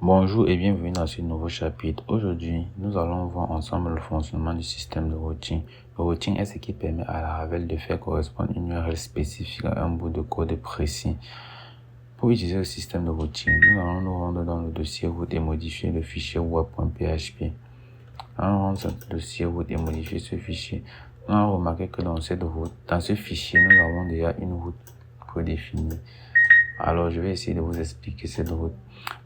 Bonjour et bienvenue dans ce nouveau chapitre. Aujourd'hui, nous allons voir ensemble le fonctionnement du système de routing. Le routing est ce qui permet à la Laravel de faire correspondre une URL spécifique à un bout de code précis. Pour utiliser le système de routing, nous allons nous rendre dans le dossier route et modifier le fichier web.php. Allons rendre ce dossier route et modifier ce fichier. Nous allons remarquer que dans ce fichier, nous avons déjà une route prédéfinie. Alors, je vais essayer de vous expliquer cette route.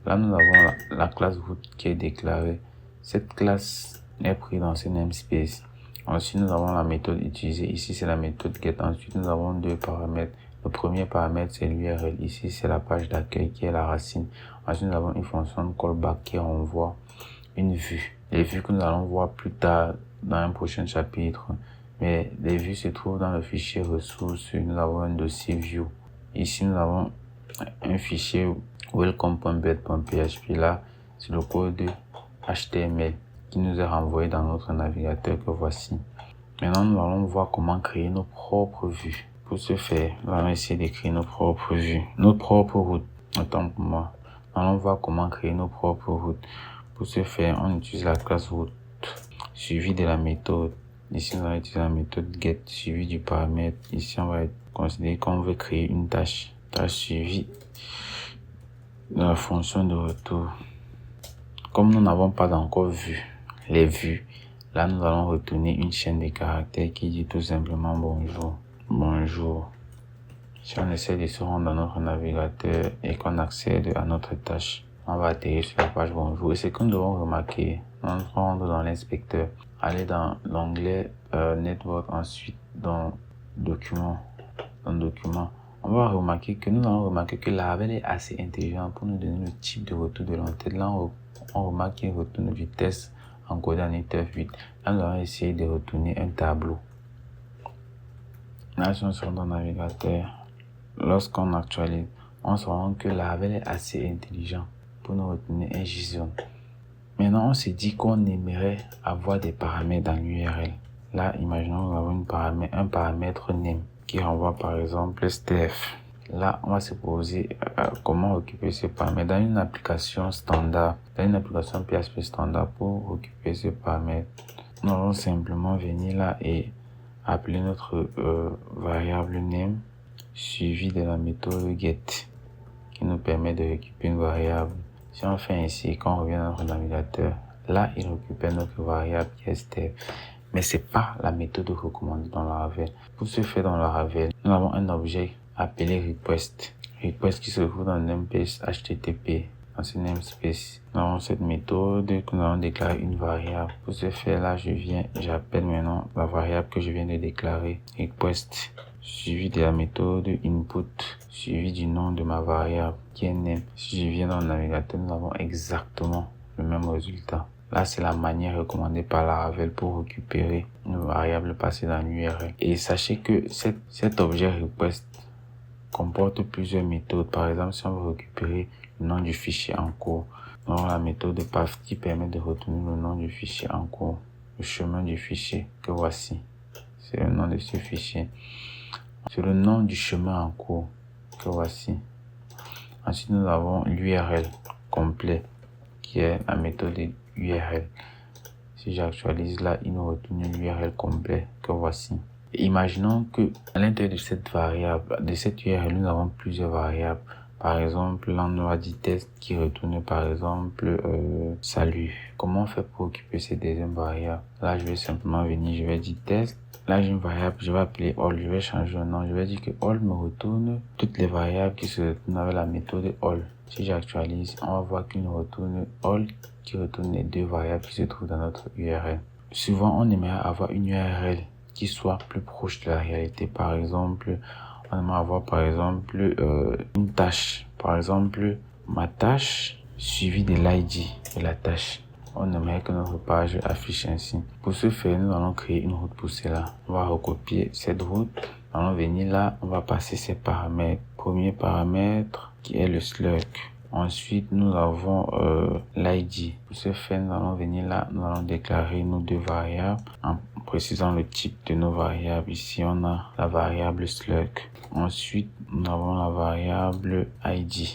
Là, nous avons la classe route qui est déclarée. Cette classe est prise dans ce namespace. Ensuite, nous avons la méthode utilisée. Ici, c'est la méthode get. Ensuite, nous avons deux paramètres. Le premier paramètre, c'est l'URL. Ici, c'est la page d'accueil qui est la racine. Ensuite, nous avons une fonction de callback qui renvoie une vue. Les vues que nous allons voir plus tard dans un prochain chapitre. Mais les vues se trouvent dans le fichier ressources. Nous avons un dossier view. Ici, nous avons un fichier welcome.bed.php. Là, c'est le code HTML qui nous est renvoyé dans notre navigateur que voici. Maintenant, nous allons voir comment créer nos propres vues. Pour ce faire, nous allons essayer de créer nos propres vues, notre propre route. Autant pour moi. Nous allons voir comment créer nos propres routes. Pour ce faire, on utilise la classe route suivie de la méthode. Ici, on va utiliser la méthode get suivie du paramètre. Ici, on va considérer qu'on veut créer une tâche suivie de la fonction de retour. Comme nous n'avons pas encore vu les vues, là nous allons retourner une chaîne de caractères qui dit tout simplement bonjour. Bonjour. Si on essaie de se rendre dans notre navigateur et qu'on accède à notre tâche, on va atterrir sur la page bonjour. Et ce que nous devons remarquer, on va rendre dans l'inspecteur, aller dans l'onglet Network, ensuite dans document. On va remarquer que Laravel est assez intelligent pour nous donner le type de retour de l'entête. Là, on remarque qu'il retourne vitesse encodée en IETF8. Là, nous allons essayer de retourner un tableau. Là, si on se rend dans le navigateur, lorsqu'on actualise, on se rend compte que Laravel est assez intelligent pour nous retourner un JSON. Maintenant, on s'est dit qu'on aimerait avoir des paramètres dans l'URL. Là, imaginons que nous avons un paramètre name qui renvoie par exemple STF. Là, on va se poser comment occuper ce paramètre dans une application standard, dans une application PHP standard. Pour occuper ce paramètre, nous allons simplement venir là et appeler notre variable name suivi de la méthode get qui nous permet de récupérer une variable. Si on fait ainsi, quand on revient dans notre navigateur, là, il récupère notre variable qui est STF. Mais c'est pas la méthode recommandée dans Laravel. Pour ce faire dans Laravel, nous avons un objet appelé request. Request qui se trouve dans le namespace HTTP. Dans ce namespace, nous avons cette méthode que nous allons déclarer une variable. Pour ce faire, là, j'appelle maintenant la variable que je viens de déclarer, request, suivi de la méthode input, suivi du nom de ma variable qui est name. Si je viens dans le navigateur, nous avons exactement le même résultat. Là, c'est la manière recommandée par Laravel pour récupérer une variable passée dans l'URL. Et sachez que cet objet request comporte plusieurs méthodes. Par exemple, si on veut récupérer le nom du fichier en cours, nous avons la méthode path qui permet de retourner le nom du fichier en cours, le chemin du fichier que voici. C'est le nom de ce fichier. C'est le nom du chemin en cours que voici. Ensuite, nous avons l'URL complet qui est la méthode URL. Si j'actualise là, il nous retourne l'URL complet que voici. Et imaginons que à l'intérieur de cette variable, de cette URL, nous avons plusieurs variables. Par exemple, là, on a dit test qui retourne par exemple salut. Comment on fait pour occuper ces deuxièmes variables? Là, je vais simplement venir, je vais dire test. Là, j'ai une variable, je vais appeler all, je vais changer le nom. Je vais dire que all me retourne toutes les variables qui se retournent avec la méthode all. Si j'actualise, on va voir qu'il nous retourne all, qui retourne les deux variables qui se trouvent dans notre URL. Souvent, on aimerait avoir une URL qui soit plus proche de la réalité. Par exemple, on aimerait avoir une tâche. Par exemple, ma tâche suivie de l'ID de la tâche. On aimerait que notre page affiche ainsi. Pour ce faire, nous allons créer une route pour cela. On va recopier cette route. Nous allons venir là, on va passer ces paramètres. Premier paramètre qui est le slug. Ensuite, nous avons l'ID. Pour ce faire, nous allons venir là, nous allons déclarer nos deux variables en précisant le type de nos variables. Ici, on a la variable slug. Ensuite, nous avons la variable ID.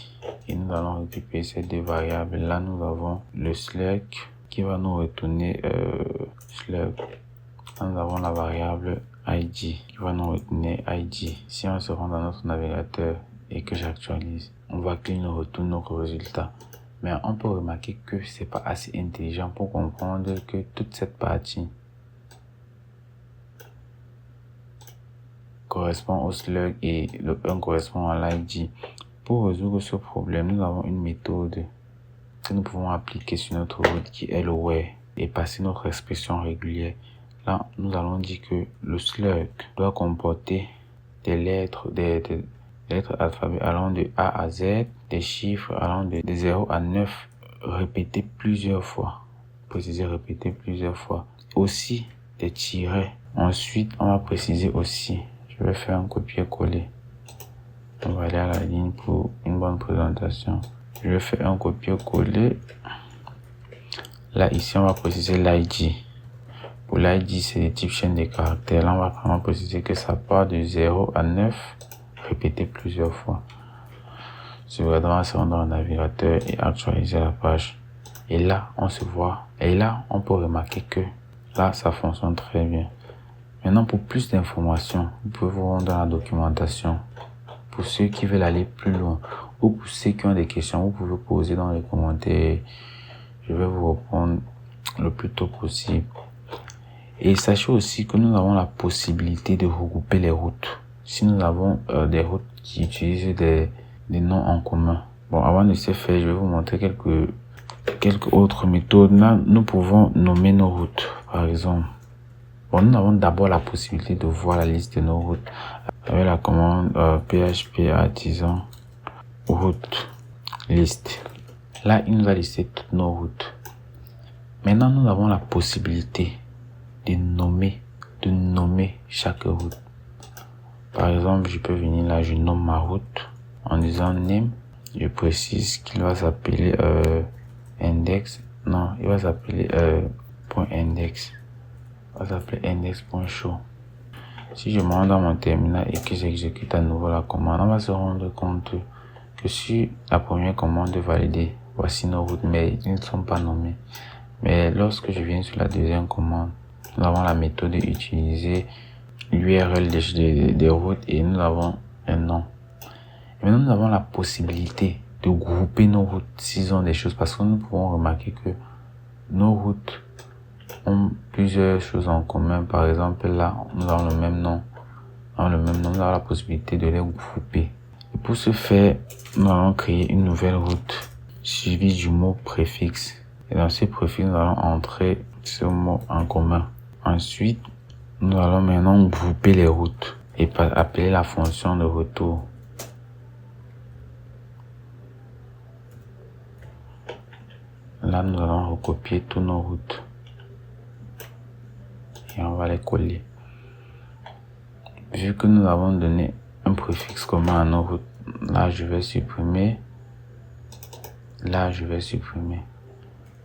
et nous allons récupérer ces deux variables. Là, nous avons le slug qui va nous retourner slug. Là, nous avons la variable id qui va nous retourner id. Si on se rend dans notre navigateur et que j'actualise, on voit qu'il nous retourne notre résultat. Mais on peut remarquer que c'est pas assez intelligent pour comprendre que toute cette partie correspond au slug et le 1 correspond à l'id. Pour résoudre ce problème, nous avons une méthode que nous pouvons appliquer sur notre route qui est le where et passer notre expression régulière. Là, nous allons dire que le slug doit comporter des lettres, des lettres alphabet allant de A à Z, des chiffres allant de 0 à 9, répétés plusieurs fois. Préciser répéter plusieurs fois. Aussi des tirets. Ensuite, on va préciser aussi. Je vais faire un copier-coller. On va aller à la ligne pour une bonne présentation. Je vais faire un copier-coller. Là, ici, on va préciser l'ID. Pour l'ID, c'est le type chaîne de caractères. Là, on va vraiment préciser que ça part de 0 à 9, répété plusieurs fois. Je vais vraiment se rendre dans le navigateur et actualiser la page. Et là, on se voit. Et là, on peut remarquer que là, ça fonctionne très bien. Maintenant, pour plus d'informations, vous pouvez vous rendre dans la documentation. Pour ceux qui veulent aller plus loin ou pour ceux qui ont des questions, vous pouvez poser dans les commentaires. Je vais vous répondre le plus tôt possible. Et sachez aussi que nous avons la possibilité de regrouper les routes. Si nous avons des routes qui utilisent des noms en commun. Bon, avant de ce faire, je vais vous montrer quelques autres méthodes. Là, nous pouvons nommer nos routes, par exemple. Bon, nous avons d'abord la possibilité de voir la liste de nos routes avec la commande php artisan route liste. Là, il nous a listé toutes nos routes. Maintenant, nous avons la possibilité de nommer chaque route. Par exemple, je peux venir là, je nomme ma route en disant name. Je précise qu'il va s'appeler index. Non, il va s'appeler .index. Il va s'appeler index.show. Si je me rends dans mon terminal et que j'exécute à nouveau la commande, on va se rendre compte que sur la première commande validée, voici nos routes, mais ils ne sont pas nommés. Mais lorsque je viens sur la deuxième commande, nous avons la méthode d'utiliser l'URL des routes et nous avons un nom. Et maintenant, nous avons la possibilité de grouper nos routes s'ils ont des choses, parce que nous pouvons remarquer que nos routes ont plusieurs choses en commun. Par exemple, là, nous avons le même nom. Nous avons la possibilité de les grouper. Et pour ce faire, nous allons créer une nouvelle route suivie du mot préfixe. Et dans ce préfixe, nous allons entrer ce mot en commun. Ensuite, nous allons maintenant grouper les routes et appeler la fonction de retour. Là, nous allons recopier toutes nos routes. Et on va les coller. Vu que nous avons donné un préfixe commun à nos routes, là, je vais supprimer. Là, je vais supprimer.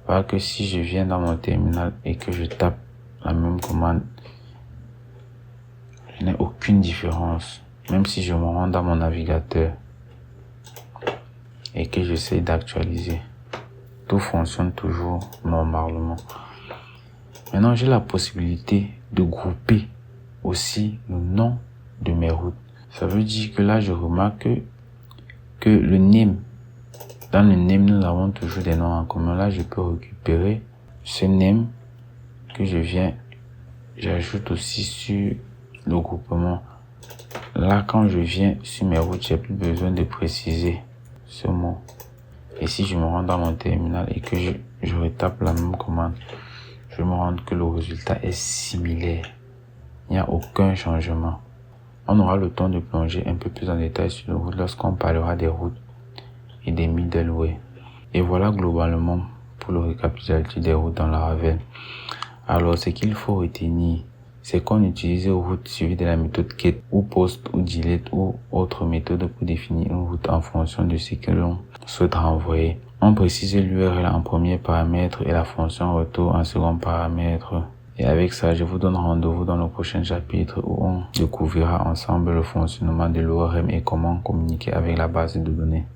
Parce que si je viens dans mon terminal et que je tape la même commande, je n'ai aucune différence. Même si je me rends dans mon navigateur et que j'essaie d'actualiser, tout fonctionne toujours normalement. Maintenant, j'ai la possibilité de grouper aussi le nom de mes routes. Ça veut dire que là, je remarque que le name, dans le name, nous avons toujours des noms en commun. Là, je peux récupérer ce name que j'ajoute aussi sur le groupement. Là, quand je viens sur mes routes, j'ai plus besoin de préciser ce mot. Et si je me rends dans mon terminal et que je retape la même commande, je me rends que le résultat est similaire. Il n'y a aucun changement. On aura le temps de plonger un peu plus en détail sur les routes lorsqu'on parlera des routes et des middleware. Et voilà globalement pour le récapitulatif des routes dans Laravel. Alors, ce qu'il faut retenir, c'est qu'on utilise une route suivie de la méthode get ou post ou delete ou autre méthode pour définir une route en fonction de ce que l'on souhaite renvoyer. On précise l'URL en premier paramètre et la fonction retour en second paramètre. Et avec ça, je vous donne rendez-vous dans le prochain chapitre où on découvrira ensemble le fonctionnement de l'ORM et comment communiquer avec la base de données.